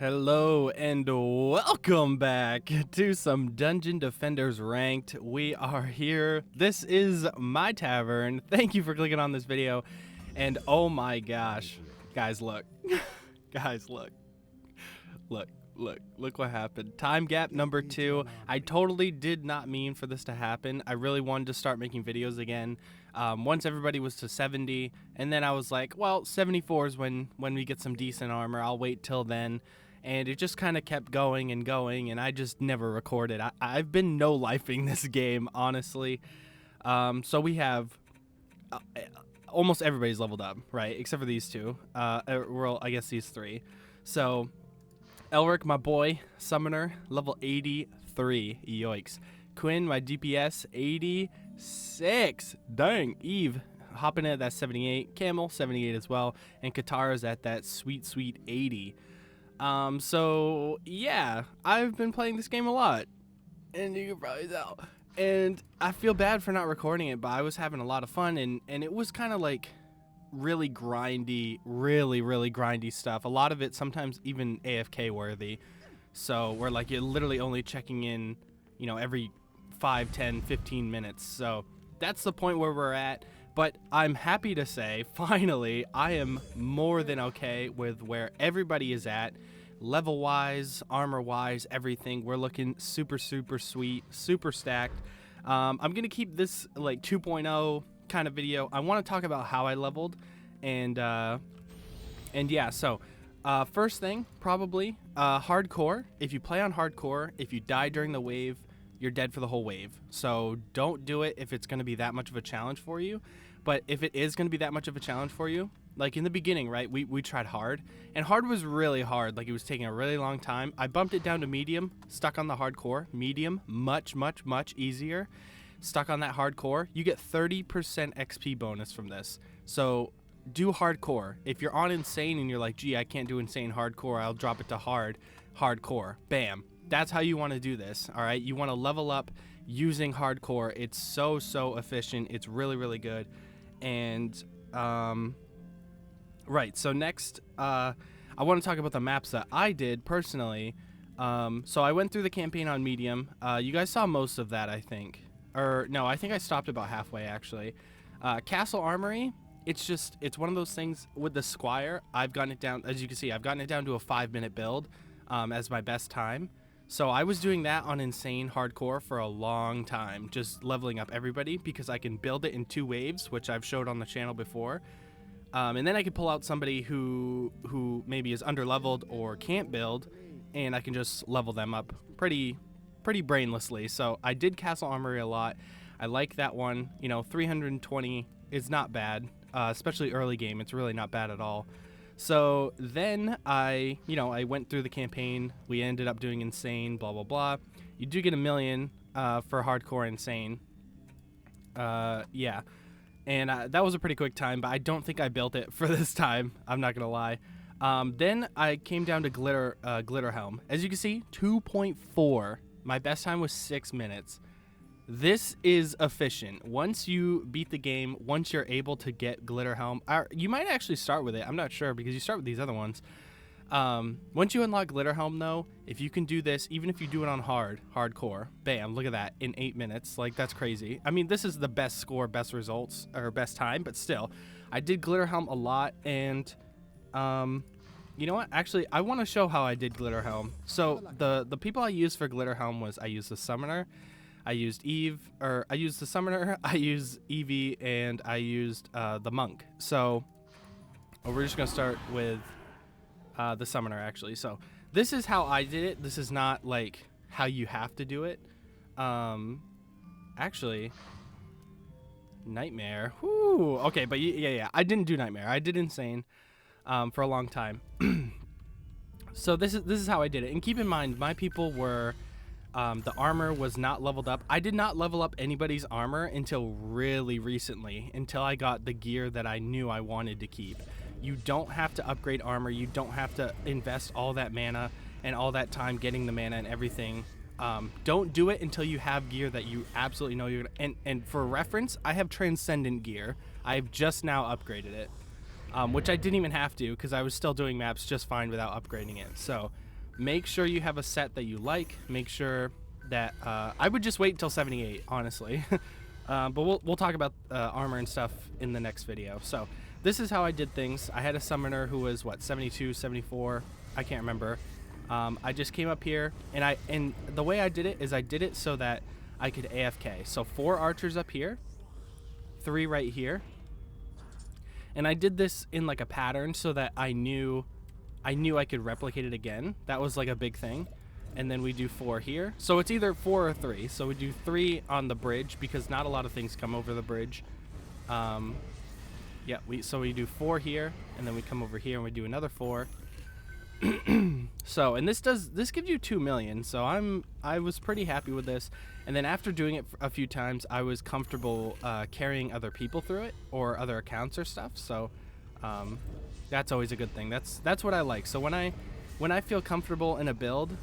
Hello and welcome back to some Dungeon Defenders Ranked. We are here. This is my tavern. Thank you for clicking on this video. And oh my gosh, guys, look. Guys, look. Look what happened. Time gap number 2. I totally did not mean for this to happen. I really wanted to start making videos again once everybody was to 70, and then I was like, well, 74 is when we get some decent armor. I'll wait till then. And it just kind of kept going, and I just never recorded. I've been no-lifing this game, honestly. So we have almost everybody's leveled up, right? Except for these two. Well, I guess these three. So Elric, my boy, summoner, level 83. Yoicks. Quinn, my DPS, 86. Dang. Eve, hopping in at that 78. Camel, 78 as well. And Katara's at that sweet 80. So yeah, I've been playing this game a lot, and you can probably tell. And I feel bad for not recording it, but I was having a lot of fun, and it was kind of like really grindy, really grindy stuff. A lot of it sometimes even AFK worthy. So we're like, you're literally only checking in, you know, every 5, 10, 15 minutes. So that's the point where we're at. But I'm happy to say, finally, I am more than okay with where everybody is at. Level-wise, armor-wise, everything. We're looking super sweet, super stacked. I'm going to keep this like 2.0 kind of video. I want to talk about how I leveled. And yeah, so first thing, probably hardcore. If you play on hardcore, if you die during the wave, you're dead for the whole wave. So don't do it if it's going to be that much of a challenge for you. But if it is going to be that much of a challenge for you, like in the beginning, right, we tried hard, and hard was really hard. Like, it was taking a really long time. I bumped it down to medium, stuck on the hardcore. Medium, much easier. Stuck on that hardcore. You get 30% XP bonus from this. So do hardcore. If you're on insane and you're like, gee, I can't do insane hardcore, I'll drop it to hardcore. Bam. That's how you want to do this, all right? You want to level up using hardcore. It's so efficient. It's really good. And right, so next I want to talk about the maps that I did personally. So I went through the campaign on medium. You guys saw most of that, I think. Or no, I think I stopped about halfway, actually. Castle Armory, it's one of those things with the Squire. I've gotten it down, as you can see, I've gotten it down to a 5-minute build as my best time. So I was doing that on insane hardcore for a long time, just leveling up everybody, because I can build it in 2 waves, which I've showed on the channel before. And then I could pull out somebody who maybe is underleveled or can't build, and I can just level them up pretty brainlessly. So I did Castle Armory a lot. I like that one. You know, 320 is not bad, especially early game. It's really not bad at all. So then I went through the campaign. We ended up doing insane, blah blah. You do get 1 million for hardcore insane. Yeah, and that was a pretty quick time, but I don't think I built it for this time. I'm not gonna lie. Then I came down to glitter helm. As you can see, 2.4. My best time was 6 minutes. This is efficient. Once you beat the game, once you're able to get glitter helm, you might actually start with it. I'm not sure, because you start with these other ones. Once you unlock glitter helm, though, if you can do this, even if you do it on hardcore, bam, look at that, in 8 minutes. Like, that's crazy. I mean, this is the best score, best results, or best time, but still, I did glitter helm a lot. And you know what, actually, I want to show how I did glitter helm. So the people I used for glitter helm was, I used the summoner, I used Eve, or I used the summoner, I used Evie, and I used the monk. So we're just gonna start with the summoner, actually. So this is how I did it. This is not like how you have to do it. Actually, Nightmare. Whoo. Okay, but yeah, I didn't do Nightmare. I did insane for a long time. So this is how I did it. And keep in mind, my people were the armor was not leveled up. I did not level up anybody's armor until really recently, until I got the gear that I knew I wanted to keep. You don't have to upgrade armor. You don't have to invest all that mana and all that time getting the mana and everything. Don't do it until you have gear that you absolutely know you're gonna, and for reference, I have Transcendent gear. I've just now upgraded it. which I didn't even have to because I was still doing maps just fine without upgrading it. So make sure you have a set that you like. Make sure that I would just wait until 78, honestly. But we'll talk about armor and stuff in the next video. So this is how I did things. I had a summoner who was what, 72, 74, I can't remember. I just came up here and the way I did it is I did it so that I could AFK. So 4 archers up here, 3 right here. And I did this in like a pattern so that I knew I could replicate it again. That was like a big thing. And then we do 4 here. So it's either 4 or 3. So we do 3 on the bridge because not a lot of things come over the bridge. Yeah, so we do 4 here, and then we come over here and we do another 4. So, and this gives you 2 million. So I was pretty happy with this. And then after doing it a few times, I was comfortable carrying other people through it or other accounts or stuff. So that's always a good thing. That's what I like. So when I feel comfortable in a build,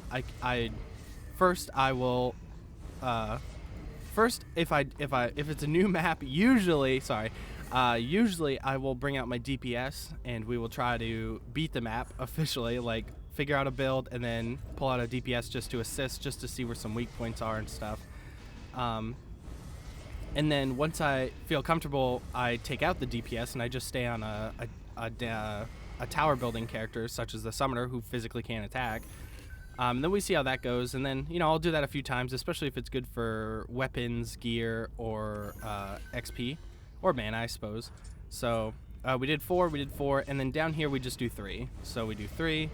first if it's a new map, usually I will bring out my DPS and we will try to beat the map officially, like figure out a build and then pull out a DPS just to assist, just to see where some weak points are and stuff. And then once I feel comfortable, I take out the DPS and I just stay on a tower building character such as the summoner who physically can't attack. Then we see how that goes, and then I'll do that a few times, especially if it's good for weapons, gear, or XP or mana, I suppose. So we did 4, and then down here we just do 3. So we do 3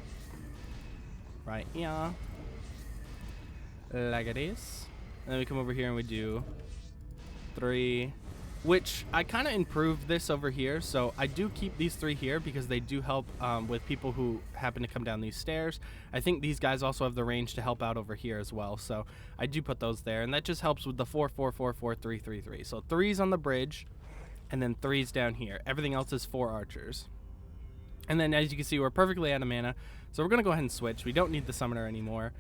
right here like it is, and then we come over here and we do 3, which I kind of improved this over here. So I do keep these 3 here because they do help with people who happen to come down these stairs. I think these guys also have the range to help out over here as well. So I do put those there, and that just helps with the 4, 4, 4, 4, 3, 3, 3. So 3's on the bridge, and then 3's down here. Everything else is 4 archers. And then as you can see, we're perfectly out of mana. So we're going to go ahead and switch. We don't need the summoner anymore.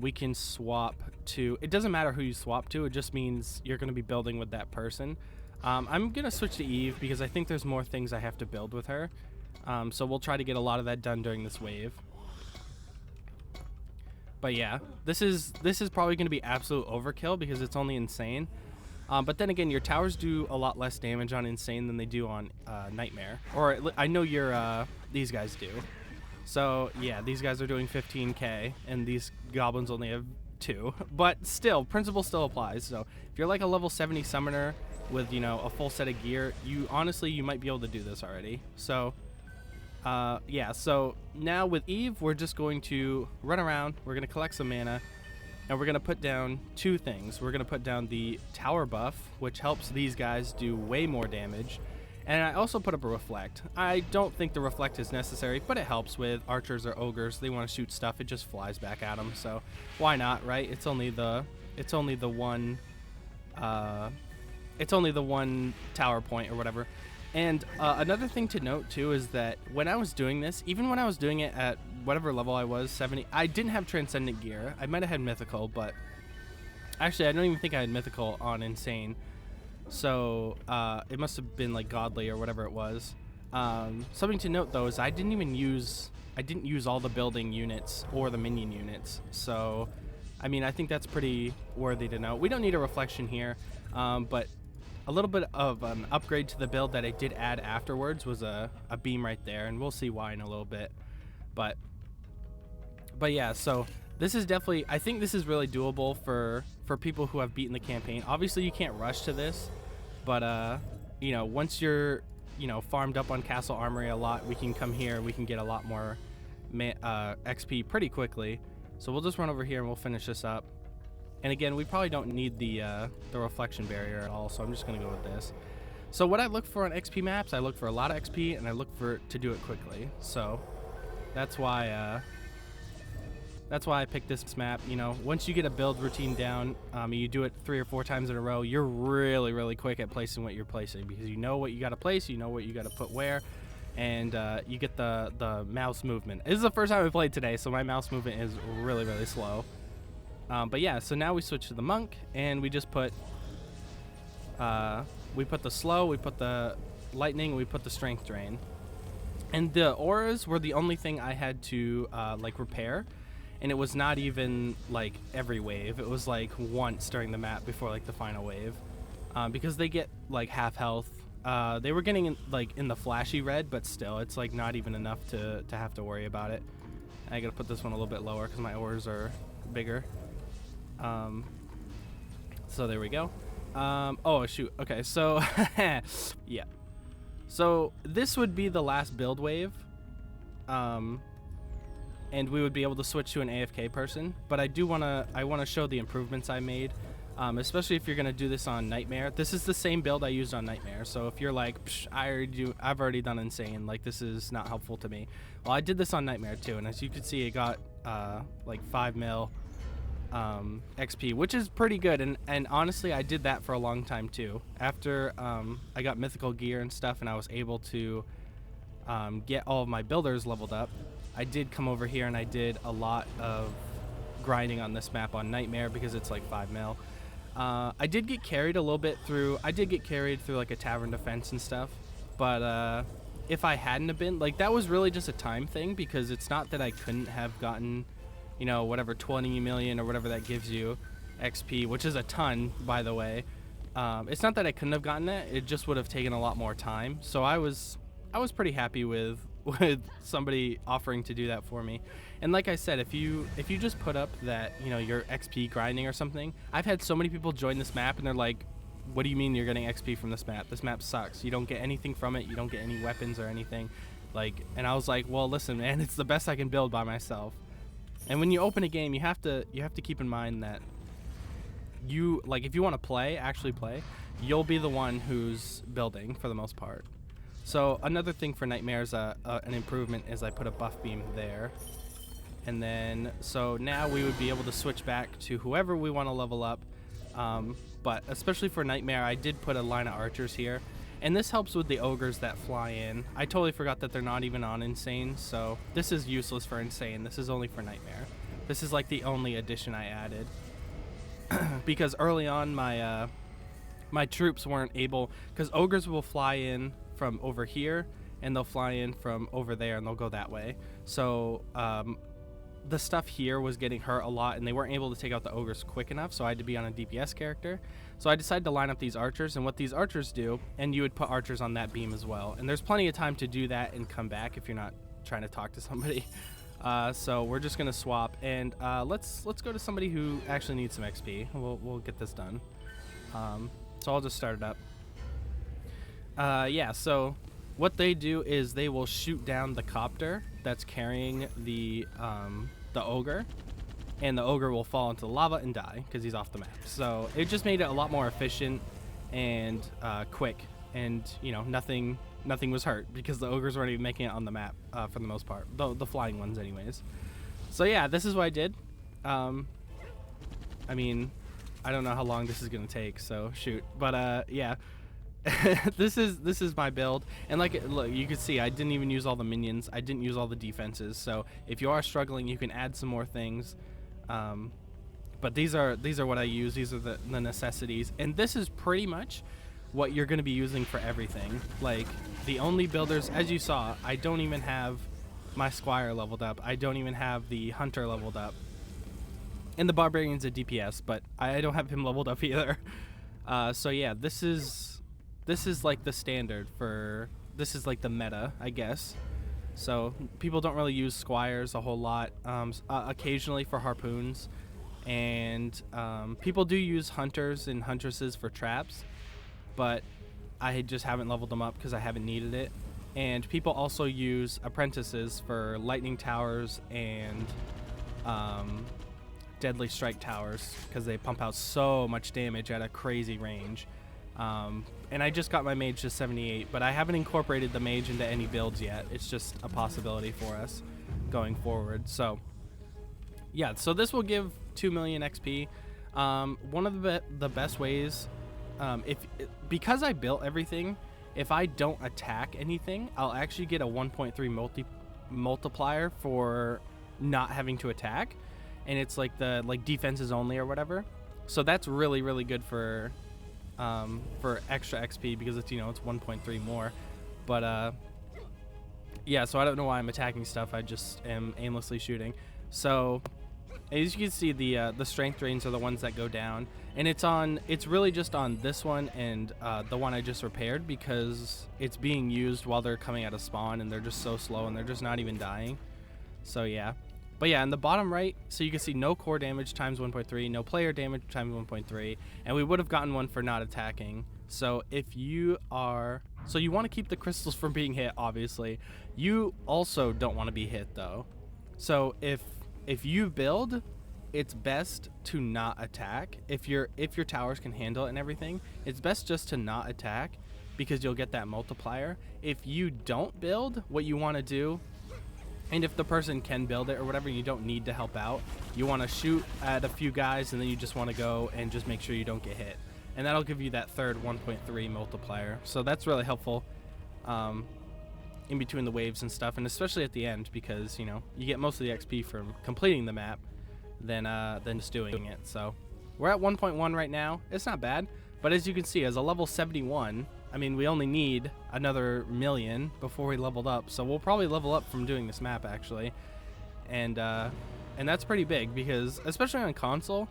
We can swap to, it doesn't matter who you swap to, it just means you're going to be building with that person. I'm going to switch to Eve because I think there's more things I have to build with her. So we'll try to get a lot of that done during this wave. But yeah, this is probably going to be absolute overkill because it's only Insane. But then again, your towers do a lot less damage on Insane than they do on Nightmare. Or I know these guys do. So yeah, these guys are doing 15k and these goblins only have 2. But still, principle still applies. So if you're like a level 70 summoner with a full set of gear, you might be able to do this already. So yeah, so now with Eve, we're just going to run around, we're going to collect some mana, and we're going to put down 2 things. We're going to put down the tower buff, which helps these guys do way more damage, and I also put up a reflect. I don't think the reflect is necessary, but it helps with archers or ogres. They want to shoot stuff, it just flies back at them, so why not, right? It's only the one tower point or whatever. And another thing to note too is that when I was doing this, even when I was doing it at whatever level I was, 70, I didn't have transcendent gear. I might have had mythical, but actually I don't even think I had mythical on Insane. So it must have been like godly or whatever it was. Something to note though is I didn't use all the building units or the minion units. So I mean, I think that's pretty worthy to note. We don't need a reflection here, but a little bit of an upgrade to the build that I did add afterwards was a beam right there, and we'll see why in a little bit. But yeah, so this is definitely, I think this is really doable for people who have beaten the campaign. Obviously you can't rush to this, but once you're farmed up on Castle Armory a lot, we can come here, we can get a lot more XP pretty quickly. So we'll just run over here and we'll finish this up. And again, we probably don't need the reflection barrier at all, so I'm just going to go with this. So what I look for on XP maps, I look for a lot of XP, and I look for to do it quickly. So that's why I picked this map. Once you get a build routine down, you do it 3 or 4 times in a row, you're really, really quick at placing what you're placing because you know what you got to place, you know what you got to put where, and you get the mouse movement. This is the first time I played today, so my mouse movement is really, really slow. But yeah, so now we switch to the monk, and we just put the slow, we put the lightning, we put the strength drain. And the auras were the only thing I had to like repair, and it was not even like every wave. It was like once during the map before like the final wave, because they get like half health. They were getting in the flashy red, but still, it's like not even enough to have to worry about it. I gotta put this one a little bit lower because my auras are bigger. So there we go. Oh shoot. Okay, so yeah. So this would be the last build wave. And we would be able to switch to an AFK person. But I wanna show the improvements I made. Especially if you're gonna do this on Nightmare. This is the same build I used on Nightmare. So if you're like, I've already done Insane, like this is not helpful to me. Well, I did this on Nightmare too, and as you can see, it got like 5 mil XP, which is pretty good. And honestly, I did that for a long time too. After I got mythical gear and stuff, and I was able to get all of my builders leveled up, I did come over here and I did a lot of grinding on this map on Nightmare because it's like 5 mil. I did get carried a little bit through. I did get carried through like a tavern defense and stuff, but if I hadn't have been, like, that was really just a time thing, because it's not that I couldn't have gotten, you know, whatever 20 million or whatever that gives you XP, which is a ton, by the way. It's not that I couldn't have gotten it. It just would have taken a lot more time. So I was pretty happy with somebody offering to do that for me. And like I said, if you just put up that, you know, you're XP grinding or something, I've had so many people join this map and they're like, what do you mean you're getting XP from this map? This map sucks. You don't get anything from it. You don't get any weapons or anything. Like, and I was like, well, listen, man, it's the best I can build by myself. And when you open a game, you have to keep in mind that you, like, if you want to play, actually play, you'll be the one who's building for the most part. So another thing for Nightmares, an improvement, is I put a buff beam there. And then, so now we would be able to switch back to whoever we want to level up. But especially for Nightmare, I did put a line of archers here. And this helps with the ogres that fly in. I totally forgot that they're not even on Insane, so this is useless for Insane. This is only for Nightmare. This is like the only addition I added. Because early on, my my troops weren't able, because ogres will fly in from over here, and they'll fly in from over there, and they'll go that way. So the stuff here was getting hurt a lot, and they weren't able to take out the ogres quick enough, so I had to be on a DPS character. So I decided to line up these archers, and what these archers do, and you would put archers on that beam as well. And there's plenty of time to do that and come back if you're not trying to talk to somebody. So we're just gonna swap, and let's go to somebody who actually needs some XP. We'll get this done. So I'll just start it up. Yeah, so what they do is they will shoot down the copter that's carrying the ogre, and the ogre will fall into the lava and die because he's off the map. So it just made it a lot more efficient and quick, and you know, nothing was hurt because the ogres weren't even making it on the map for the most part, the flying ones anyways. So yeah, this is what I did. I mean, I don't know how long this is gonna take, so shoot, but yeah. this is my build, and like, look, you can see I didn't even use all the minions. I didn't use all the defenses. So if you are struggling, you can add some more things. But these are what I use. These are the necessities, and this is pretty much what you're going to be using for everything. Like, the only builders, as you saw, I don't even have my Squire leveled up. I don't even have the Hunter leveled up, and the Barbarian's a DPS, but I don't have him leveled up either. So yeah, this is like the standard for, this is like the meta, I guess. So people don't really use Squires a whole lot, occasionally for harpoons, and people do use Hunters and Huntresses for traps, but I just haven't leveled them up because I haven't needed it. And people also use Apprentices for lightning towers and deadly strike towers because they pump out so much damage at a crazy range. And I just got my mage to 78, but I haven't incorporated the mage into any builds yet. It's just a possibility for us going forward. So yeah, so this will give 2 million XP. One of the best ways, because I built everything, if I don't attack anything, I'll actually get a 1.3 multiplier for not having to attack, and it's like the defenses only or whatever. So that's really, really good for extra XP because it's, you know, it's 1.3 more. But Yeah, so I don't know why I'm attacking stuff. I just am aimlessly shooting. So as you can see, the strength drains are the ones that go down, and it's really just on this one and the one I just repaired, because it's being used while they're coming out of spawn and they're just so slow and they're just not even dying. So yeah. But yeah, in the bottom right, so you can see no core damage times 1.3, no player damage times 1.3, and we would have gotten one for not attacking. So if you are, so you want to keep the crystals from being hit, obviously. You also don't want to be hit though. So if you build, it's best to not attack. If your towers can handle it and everything, it's best just to not attack, because you'll get that multiplier. If you don't build, what you want to do, and if the person can build it or whatever, you don't need to help out. You want to shoot at a few guys, and then you just want to go and just make sure you don't get hit. And that'll give you that third 1.3 multiplier. So that's really helpful in between the waves and stuff, and especially at the end, because, you know, you get most of the XP from completing the map than just doing it. So we're at 1.1 right now. It's not bad. But as you can see, as a level 71, I mean, we only need another million before we leveled up. So we'll probably level up from doing this map, actually. And that's pretty big, because especially on console,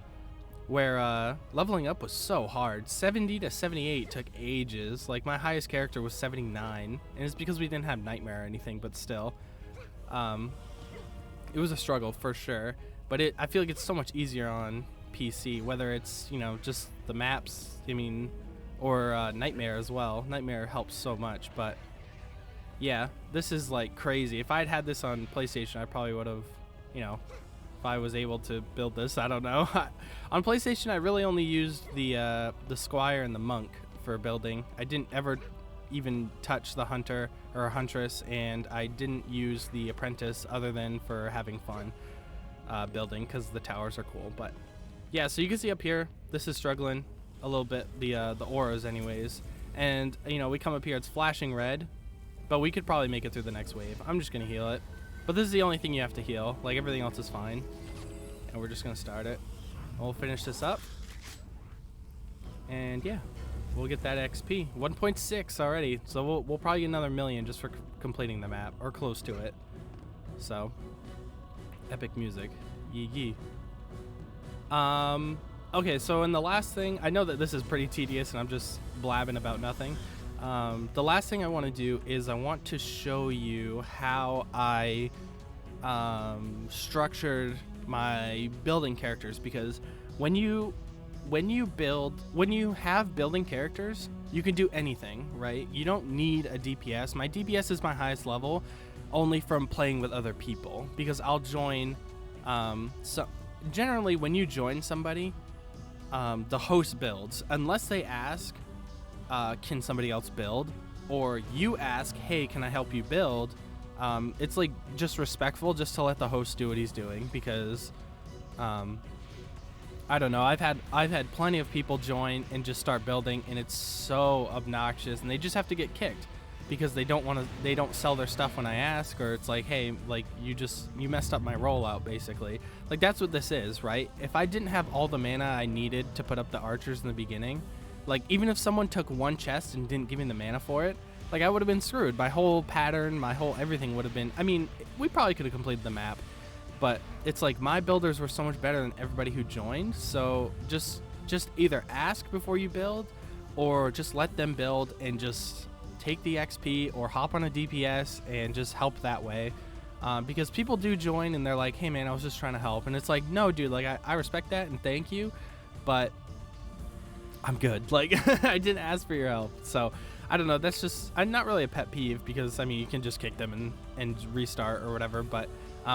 where leveling up was so hard. 70 to 78 took ages. Like, my highest character was 79, and it's because we didn't have Nightmare or anything, but still. It was a struggle for sure, but I feel like it's so much easier on PC, whether it's, you know, just the maps, I mean, or Nightmare as well. Nightmare helps so much, but yeah, this is like crazy. If I'd had this on PlayStation, I probably would have, you know, if I was able to build this, I don't know. On PlayStation, I really only used the Squire and the Monk for building. I didn't ever even touch the Hunter or Huntress, and I didn't use the Apprentice other than for having fun building, because the towers are cool. But yeah, so you can see up here, this is struggling a little bit, the auras anyways. And, you know, we come up here, it's flashing red, but we could probably make it through the next wave. I'm just going to heal it. But this is the only thing you have to heal. Like, everything else is fine. And we're just going to start it. And we'll finish this up. And yeah, we'll get that XP. 1.6 already. So we'll probably get another million just for completing the map, or close to it. So, epic music. Yee yee. Okay, so in the last thing, I know that this is pretty tedious and I'm just blabbing about nothing. The last thing I want to do is I want to show you how I structured my building characters, because when you have building characters, you can do anything, right? You don't need a DPS. My DPS is my highest level only from playing with other people, because I'll join so generally when you join somebody, the host builds, unless they ask, can somebody else build, or you ask, hey, can I help you build? It's like just respectful just to let the host do what he's doing, because I don't know, I've had plenty of people join and just start building, and it's so obnoxious, and they just have to get kicked because they don't sell their stuff when I ask, or it's like, hey, like, you messed up my rollout, basically. Like, that's what this is, right? If I didn't have all the mana I needed to put up the archers in the beginning, like, even if someone took one chest and didn't give me the mana for it, like, I would have been screwed. My whole pattern, my whole everything would have been, I mean, we probably could have completed the map, but it's like my builders were so much better than everybody who joined. So just either ask before you build, or just let them build and just take the XP, or hop on a DPS and just help that way. Because people do join and they're like, hey man, I was just trying to help. And it's like, no dude, like, I respect that and thank you, but I'm good. Like, I didn't ask for your help. So I don't know, that's just, I'm not really a pet peeve, because I mean, you can just kick them and restart or whatever, but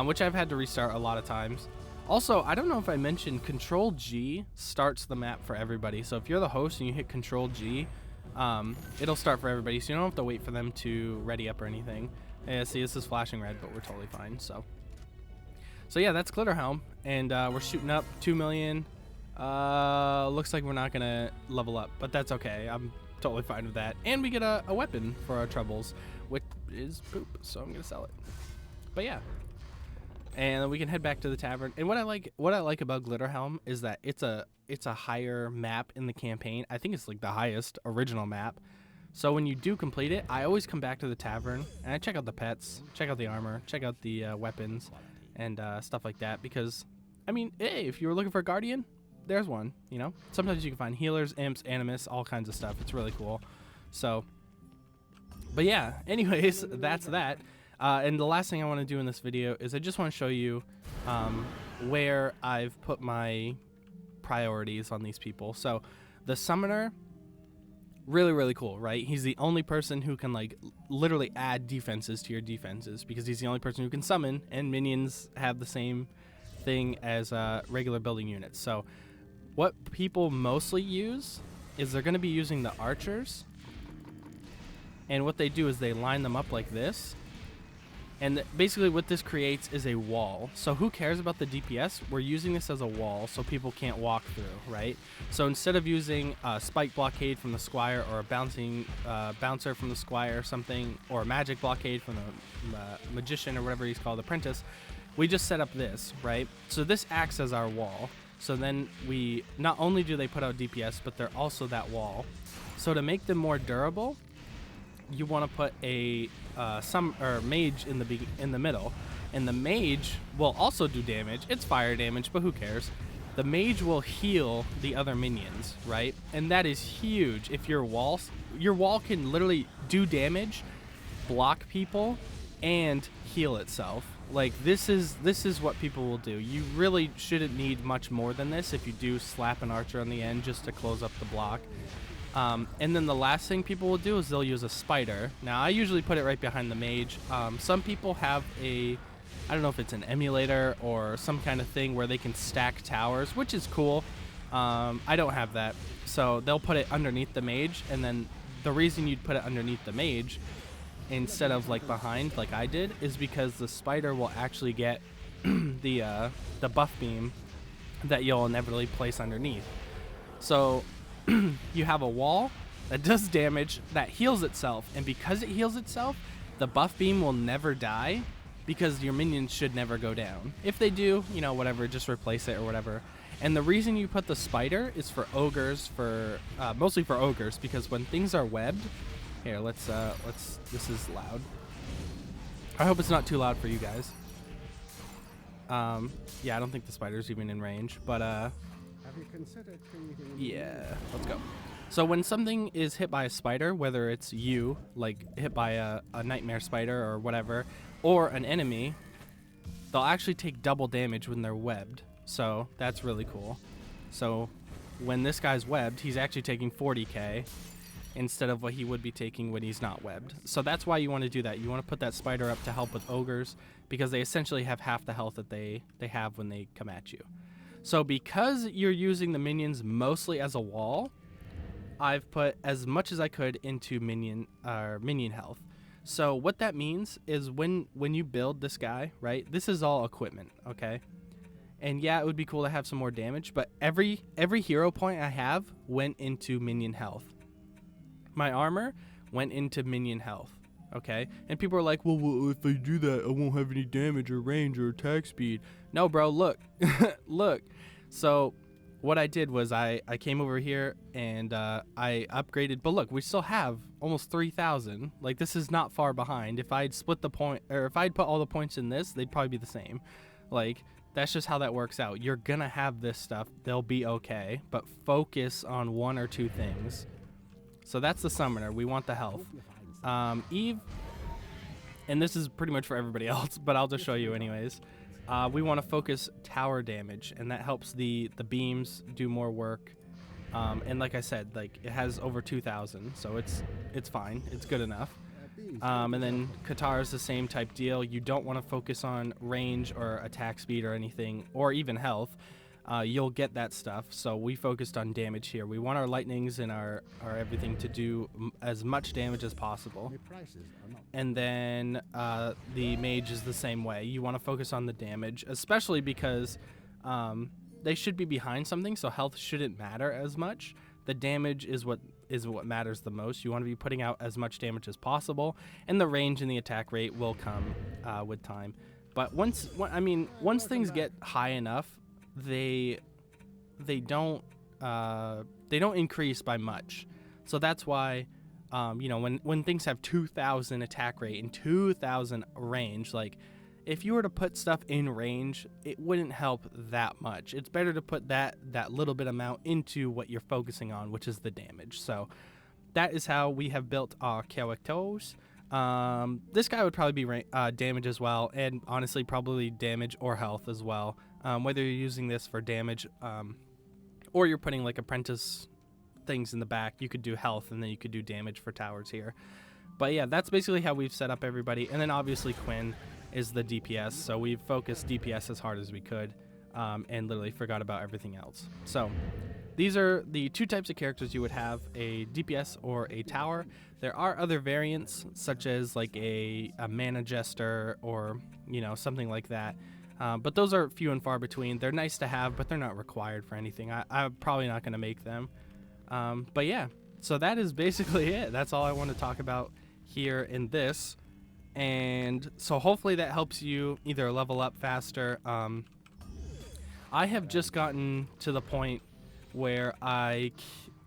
which I've had to restart a lot of times. Also, I don't know if I mentioned, Control G starts the map for everybody. So if you're the host and you hit Control G, it'll start for everybody, so you don't have to wait for them to ready up or anything. Yeah, see, this is flashing red, but we're totally fine. So yeah, that's Glitterhelm, and we're shooting up 2 million. Looks like we're not gonna level up, but that's okay. I'm totally fine with that. And we get a weapon for our troubles, which is poop, so I'm gonna sell it. But yeah, and then we can head back to the tavern. And what I like about Glitterhelm is that it's a higher map in the campaign. I think it's like the highest original map. So when you do complete it, I always come back to the tavern and I check out the pets, check out the armor, check out the weapons, and stuff like that. Because, I mean, hey, if you were looking for a guardian, there's one. You know, sometimes you can find healers, imps, animus, all kinds of stuff. It's really cool. So, but yeah. Anyways, that's that. And the last thing I want to do in this video is I just want to show you where I've put my priorities on these people. So, the summoner. Really cool, right? He's the only person who can like literally add defenses to your defenses because he's the only person who can summon, and minions have the same thing as regular building units. So what people mostly use is they're going to be using the archers, and what they do is they line them up like this, and basically what this creates is a wall. So who cares about the DPS? We're using this as a wall so people can't walk through, right? So instead of using a spike blockade from the squire or a bouncing bouncer from the squire or something, or a magic blockade from the magician or whatever he's called, apprentice, we just set up this, right? So this acts as our wall. So then we, not only do they put out DPS, but they're also that wall. So to make them more durable, you want to put a mage in the middle, and the mage will also do damage. It's fire damage, but who cares? The mage will heal the other minions, right? And that is huge. If your wall can literally do damage, block people, and heal itself. Like this is what people will do. You really shouldn't need much more than this if you do slap an archer on the end just to close up the block. And then the last thing people will do is they'll use a spider. Now, I usually put it right behind the mage. Some people have I don't know if it's an emulator or some kind of thing where they can stack towers, which is cool. I don't have that. So they'll put it underneath the mage, and then the reason you'd put it underneath the mage instead of like behind like I did is because the spider will actually get the buff beam that you'll inevitably place underneath. So you have a wall that does damage, that heals itself, and because it heals itself, the buff beam will never die because your minions should never go down. If they do, you know, whatever, just replace it or whatever. And the reason you put the spider is for ogres, mostly for ogres, because when things are webbed, here, let's, this is loud. I hope it's not too loud for you guys. Yeah, I don't think the spider's even in range, but, have you considered creating yeah, let's go. So when something is hit by a spider, whether it's you, like hit by a nightmare spider or whatever, or an enemy, they'll actually take double damage when they're webbed. So that's really cool. So when this guy's webbed, he's actually taking 40k instead of what he would be taking when he's not webbed. So that's why you want to do that. You want to put that spider up to help with ogres because they essentially have half the health that they have when they come at you. So because you're using the minions mostly as a wall, I've put as much as I could into minion health. So what that means is when you build this guy, right? This is all equipment, okay? And yeah, it would be cool to have some more damage, but every hero point I have went into minion health. My armor went into minion health, okay? And people are like, well, if I do that, I won't have any damage or range or attack speed. No, bro, look. Look. So what I did was I came over here and I upgraded. But look, we still have almost 3,000. Like, this is not far behind. If I'd split the point, or if I'd put all the points in this, they'd probably be the same. Like, that's just how that works out. You're going to have this stuff. They'll be okay. But focus on one or two things. So that's the summoner. We want the health. Eve, and this is pretty much for everybody else, but I'll just show you anyways. We want to focus tower damage, and that helps the beams do more work. And like I said, like it has over 2,000, so it's fine. It's good enough. And then Qatar is the same type deal. You don't want to focus on range or attack speed or anything, or even health. You'll get that stuff. So we focused on damage here. We want our lightnings and our everything to do as much damage as possible. And then the mage is the same way. You want to focus on the damage, especially because they should be behind something, so health shouldn't matter as much. The damage is what matters the most. You want to be putting out as much damage as possible, and the range and the attack rate will come with time. But once things get high enough, they don't increase by much. So that's why You know, when things have 2,000 attack rate and 2,000 range, like if you were to put stuff in range, it wouldn't help that much. It's better to put that little bit amount into what you're focusing on, which is the damage. So that is how we have built our characters. This guy would probably be damage as well, and honestly probably damage or health as well. Whether you're using this for damage or you're putting like apprentice things in the back, you could do health and then you could do damage for towers here. But yeah, that's basically how we've set up everybody. And then obviously Quinn is the DPS, so we've focused DPS as hard as we could, and literally forgot about everything else. So these are the two types of characters you would have, a DPS or a tower. There are other variants, such as like a mana jester or, you know, something like that. But those are few and far between. They're nice to have, but they're not required for anything. I'm probably not going to make them. But yeah, so that is basically it. That's all I want to talk about here in this. And so hopefully that helps you either level up faster. I have just gotten to the point where I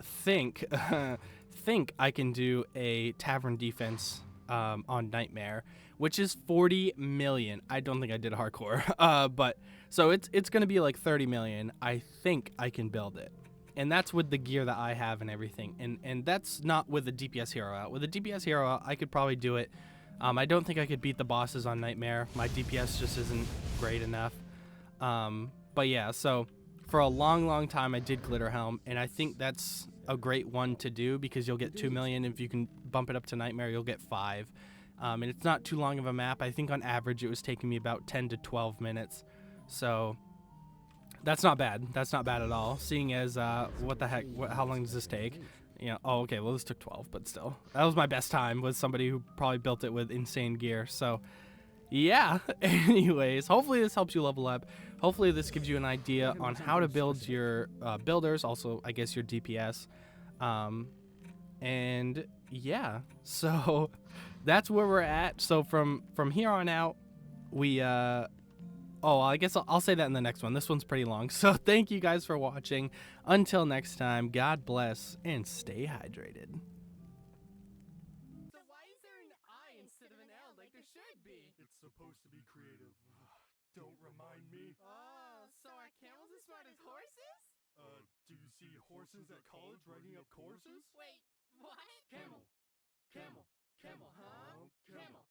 think I can do a tavern defense on Nightmare, which is 40 million. I don't think I did hardcore, but so it's gonna be like 30 million. I think I can build it, and that's with the gear that I have and everything, and that's not with the DPS hero out. With the DPS hero out, I could probably do it. I don't think I could beat the bosses on Nightmare. My DPS just isn't great enough. But yeah, so for a long time I did Glitter Helm, and I think that's a great one to do because you'll get 2 million. If you can bump it up to Nightmare, you'll get 5. And it's not too long of a map. I think on average it was taking me about 10 to 12 minutes. So that's not bad. That's not bad at all. Seeing as, what the heck, how long does this take? You know, oh, okay, well, this took 12, but still. That was my best time with somebody who probably built it with insane gear. So, yeah. Anyways, hopefully this helps you level up. Hopefully this gives you an idea on how to build your builders, also, I guess, your DPS. And, yeah. So, that's where we're at. So, from here on out, we... Oh, I guess I'll say that in the next one. This one's pretty long. So thank you guys for watching. Until next time, God bless and stay hydrated. So why is there an I instead of an L like there should be? It's supposed to be creative. Don't remind me. Oh, so are camels as smart as horses? Do you see horses at college writing up courses? Wait, what? Camel. Camel. Camel. Huh? Camel.